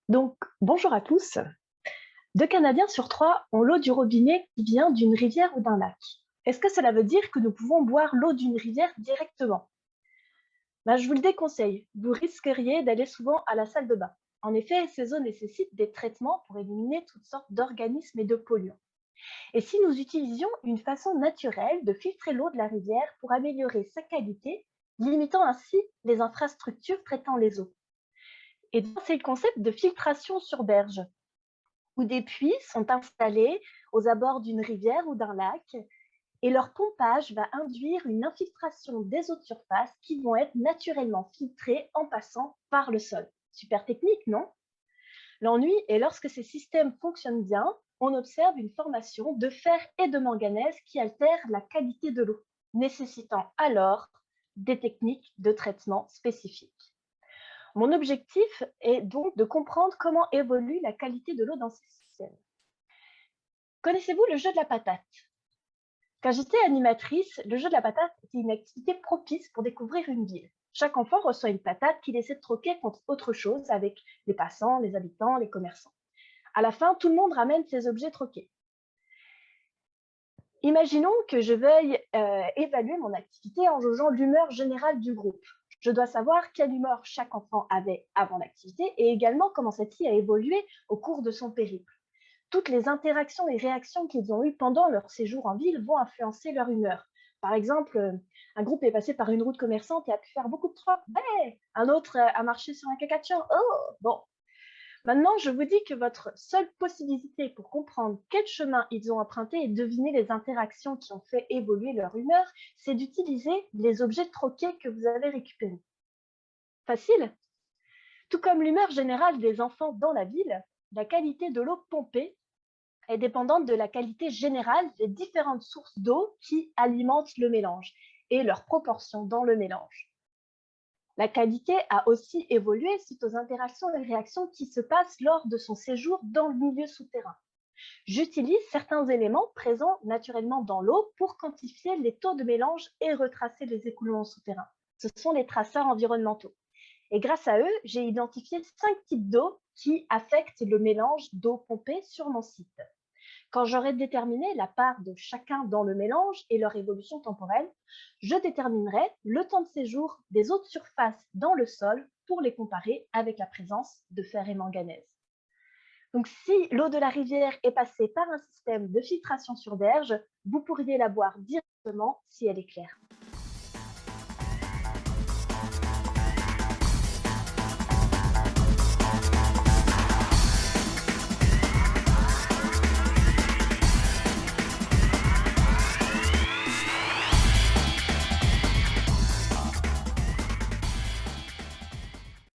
Donc, bonjour à tous. 2 Canadiens sur 3 ont l'eau du robinet qui vient d'une rivière ou d'un lac. Est-ce que cela veut dire que nous pouvons boire l'eau d'une rivière directement? Je vous le déconseille. Vous risqueriez d'aller souvent à la salle de bain. En effet, ces eaux nécessitent des traitements pour éliminer toutes sortes d'organismes et de polluants. Et si nous utilisions une façon naturelle de filtrer l'eau de la rivière pour améliorer sa qualité, limitant ainsi les infrastructures traitant les eaux? Et donc, c'est le concept de filtration sur berge, où des puits sont installés aux abords d'une rivière ou d'un lac, et leur pompage va induire une infiltration des eaux de surface qui vont être naturellement filtrées en passant par le sol. Super technique, non? L'ennui est lorsque ces systèmes fonctionnent bien, on observe une formation de fer et de manganèse qui altère la qualité de l'eau, nécessitant alors des techniques de traitement spécifiques. Mon objectif est donc de comprendre comment évolue la qualité de l'eau dans ces systèmes. Connaissez-vous le jeu de la patate? Quand j'étais animatrice, le jeu de la patate était une activité propice pour découvrir une ville. Chaque enfant reçoit une patate qu'il essaie de troquer contre autre chose avec les passants, les habitants, les commerçants. À la fin, tout le monde ramène ses objets troqués. Imaginons que je veuille évaluer mon activité en jaugeant l'humeur générale du groupe. Je dois savoir quelle humeur chaque enfant avait avant l'activité et également comment celle-ci a évolué au cours de son périple. Toutes les interactions et réactions qu'ils ont eues pendant leur séjour en ville vont influencer leur humeur. Par exemple, un groupe est passé par une route commerçante et a pu faire beaucoup de troc. Ouais. Un autre a marché sur un caca de chien. Oh, bon. Maintenant, je vous dis que votre seule possibilité pour comprendre quel chemin ils ont emprunté et deviner les interactions qui ont fait évoluer leur humeur, c'est d'utiliser les objets troqués que vous avez récupérés. Facile? Tout comme l'humeur générale des enfants dans la ville, la qualité de l'eau pompée est dépendante de la qualité générale des différentes sources d'eau qui alimentent le mélange et leur proportion dans le mélange. La qualité a aussi évolué suite aux interactions et réactions qui se passent lors de son séjour dans le milieu souterrain. J'utilise certains éléments présents naturellement dans l'eau pour quantifier les taux de mélange et retracer les écoulements souterrains. Ce sont les traceurs environnementaux. Et grâce à eux, j'ai identifié 5 types d'eau qui affectent le mélange d'eau pompée sur mon site. Quand j'aurai déterminé la part de chacun dans le mélange et leur évolution temporelle, je déterminerai le temps de séjour des eaux de surface dans le sol pour les comparer avec la présence de fer et manganèse. Donc, si l'eau de la rivière est passée par un système de filtration sur berge, vous pourriez la boire directement si elle est claire.